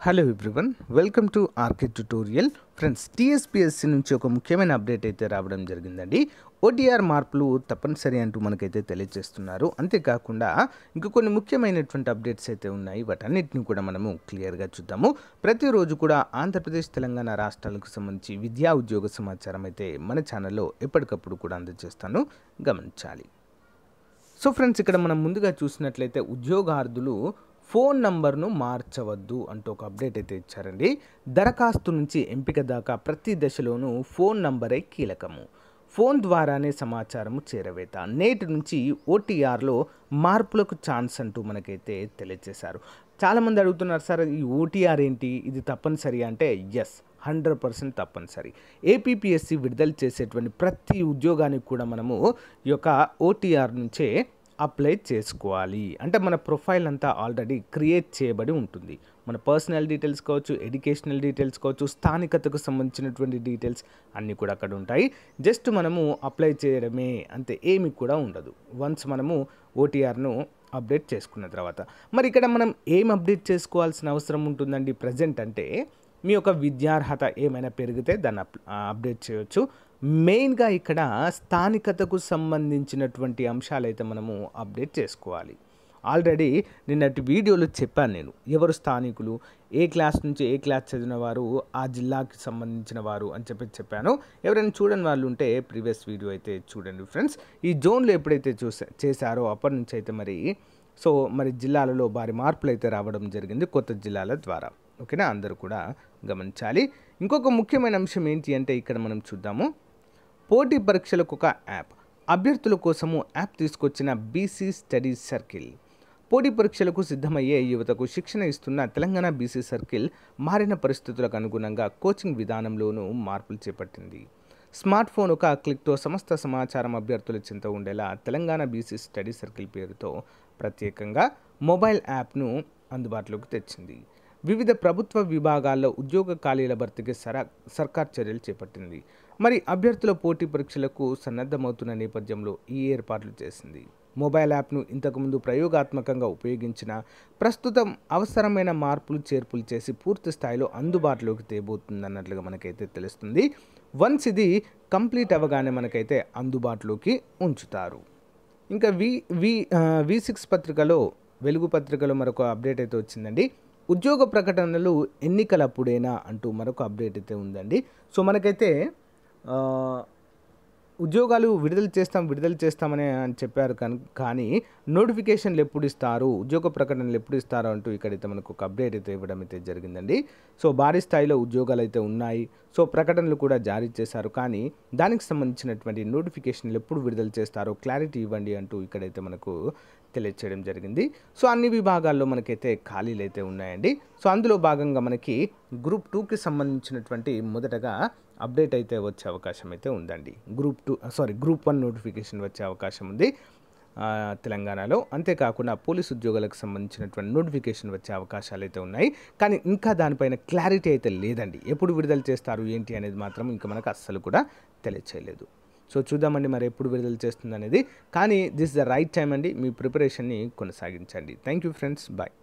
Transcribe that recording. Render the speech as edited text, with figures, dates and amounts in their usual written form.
Hello everyone, welcome to RK tutorial. Friends, TSPSC నుంచి ఒక ముఖ్యమైన అప్డేట్ అయితే రావడం జరిగిందండి. ఓటీఆర్ మార్పులు తప్పనిసరి అంటూ మనకైతే తెలియజేస్తున్నారు. అంతేకాకుండా ఇంకా కొన్ని ముఖ్యమైనటువంటి అప్డేట్స్ అయితే ఉన్నాయి. వాటన్నిటిని కూడా మనము క్లియర్గా చూద్దాము. ప్రతిరోజు కూడా ఆంధ్రప్రదేశ్, తెలంగాణ రాష్ట్రాలకు సంబంధించి విద్యా ఉద్యోగ సమాచారం అయితే మన ఛానల్లో ఎప్పటికప్పుడు కూడా అందజేస్తాను, గమనించాలి. సో ఫ్రెండ్స్, ఇక్కడ మనం ముందుగా చూసినట్లయితే ఉద్యోగార్థులు ఫోన్ నంబర్ను మార్చవద్దు అంటూ ఒక అప్డేట్ అయితే ఇచ్చారండి. దరఖాస్తు నుంచి ఎంపిక దాకా ప్రతి దశలోనూ ఫోన్ నంబరే కీలకము. ఫోన్ ద్వారానే సమాచారము చేరవేత. నేటి నుంచి ఓటీఆర్లో మార్పులకు ఛాన్స్ అంటూ మనకైతే తెలియజేశారు. చాలామంది అడుగుతున్నారు, సార్ ఈ ఓటీఆర్ ఏంటి, ఇది తప్పనిసరి అంటే ఎస్, 100% తప్పనిసరి. ఏపీపీఎస్సీ విడుదల చేసేటువంటి ప్రతి ఉద్యోగానికి కూడా మనము ఈ యొక్క ఓటీఆర్ నుంచే అప్లై చేసుకోవాలి. అంటే మన ప్రొఫైల్ అంతా ఆల్రెడీ క్రియేట్ చేయబడి ఉంటుంది. మన పర్సనల్ డీటెయిల్స్ కావచ్చు, ఎడ్యుకేషనల్ డీటెయిల్స్ కావచ్చు, స్థానికతకు సంబంధించినటువంటి డీటెయిల్స్ అన్నీ కూడా అక్కడ ఉంటాయి. జస్ట్ మనము అప్లై చేయడమే, అంతే, ఏమి కూడా ఉండదు వన్స్ మనము ఓటీఆర్ను అప్డేట్ చేసుకున్న తర్వాత. మరి ఇక్కడ మనం ఏం అప్డేట్ చేసుకోవాల్సిన అవసరం ఉంటుందండి ప్రజెంట్ అంటే, మీ యొక్క విద్యార్హత ఏమైనా పెరిగితే దాన్ని అప్డేట్ చేయవచ్చు. మెయిన్గా ఇక్కడ స్థానికతకు సంబంధించినటువంటి అంశాలైతే మనము అప్డేట్ చేసుకోవాలి. ఆల్రెడీ నిన్నటి వీడియోలో చెప్పాను నేను, ఎవరు స్థానికులు, ఏ క్లాస్ నుంచి ఏ క్లాస్ చదివిన వారు ఆ జిల్లాకి సంబంధించిన వారు అని చెప్పాను. ఎవరైనా చూడని వాళ్ళు ఉంటే ప్రీవియస్ వీడియో అయితే చూడండి ఫ్రెండ్స్. ఈ జోన్లో ఎప్పుడైతే చేశారో అప్పటి నుంచి అయితే మరి జిల్లాలలో భారీ మార్పులు అయితే రావడం జరిగింది కొత్త జిల్లాల ద్వారా. ఓకేనా, అందరూ కూడా గమనించాలి. ఇంకొక ముఖ్యమైన అంశం ఏంటి అంటే, ఇక్కడ మనం చూద్దాము. పోటీ పరీక్షలకు ఒక యాప్, అభ్యర్థుల కోసము యాప్ తీసుకొచ్చిన బీసీ స్టడీ సర్కిల్. పోటీ పరీక్షలకు సిద్ధమయ్యే యువతకు శిక్షణ ఇస్తున్న తెలంగాణ బీసీ సర్కిల్ మారిన పరిస్థితులకు అనుగుణంగా కోచింగ్ విధానంలోనూ మార్పులు చేపట్టింది. స్మార్ట్ ఫోన్ ఒక క్లిక్తో సమస్త సమాచారం అభ్యర్థుల చింత ఉండేలా తెలంగాణ బీసీ స్టడీ సర్కిల్ పేరుతో ప్రత్యేకంగా మొబైల్ యాప్ను అందుబాటులోకి తెచ్చింది. వివిధ ప్రభుత్వ విభాగాల్లో ఉద్యోగ ఖాళీల భర్తీకి సర్కార్ చర్యలు చేపట్టింది. మరి అభ్యర్థుల పోటీ పరీక్షలకు సన్నద్ధమవుతున్న నేపథ్యంలో ఈ ఏర్పాట్లు చేసింది. మొబైల్ యాప్ను ఇంతకుముందు ప్రయోగాత్మకంగా ఉపయోగించిన ప్రస్తుతం అవసరమైన మార్పులు చేర్పులు చేసి పూర్తి స్థాయిలో అందుబాటులోకి తేబోతుందన్నట్లుగా మనకైతే తెలుస్తుంది. వన్స్ ఇది కంప్లీట్ అవ్వగానే మనకైతే అందుబాటులోకి ఉంచుతారు. ఇంకా V6 పత్రికలో, వెలుగు పత్రికలో మరొక అప్డేట్ అయితే వచ్చిందండి. ఉద్యోగ ప్రకటనలు ఎన్నికలప్పుడేనా అంటూ మరొక అప్డేట్ అయితే ఉందండి. సో మనకైతే ఉద్యోగాలు విడుదల చేస్తామని అని చెప్పారు, కానీ నోటిఫికేషన్లు ఎప్పుడు ఇస్తారు, ఉద్యోగ ప్రకటనలు ఎప్పుడు ఇస్తారు అంటూ ఇక్కడైతే మనకు ఒక అప్డేట్ అయితే ఇవ్వడం అయితే జరిగిందండి. సో భారీ స్థాయిలో ఉద్యోగాలు అయితే ఉన్నాయి. సో ప్రకటనలు కూడా జారీ చేశారు, కానీ దానికి సంబంధించినటువంటి నోటిఫికేషన్లు ఎప్పుడు విడుదల చేస్తారో క్లారిటీ ఇవ్వండి అంటూ ఇక్కడైతే మనకు తెలియచేయడం జరిగింది. సో అన్ని విభాగాల్లో మనకైతే ఖాళీలు అయితే ఉన్నాయండి. సో అందులో భాగంగా మనకి గ్రూప్ 2కి సంబంధించినటువంటి మొదటగా అప్డేట్ అయితే వచ్చే అవకాశం అయితే ఉందండి. గ్రూప్ 1 నోటిఫికేషన్ వచ్చే అవకాశం ఉంది తెలంగాణలో. అంతేకాకుండా పోలీసు ఉద్యోగాలకు సంబంధించినటువంటి నోటిఫికేషన్ వచ్చే అవకాశాలు అయితే ఉన్నాయి. కానీ ఇంకా దానిపైన క్లారిటీ అయితే లేదండి. ఎప్పుడు విడుదల చేస్తారు ఏంటి అనేది మాత్రం ఇంకా మనకు అస్సలు కూడా తెలియచేయలేదు. సో చూద్దామండి మరి ఎప్పుడు విడుదల చేస్తుంది అనేది. కానీ దిస్ ద రైట్ టైం అండి, మీ ప్రిపరేషన్ని కొనసాగించండి. Thank you friends, bye.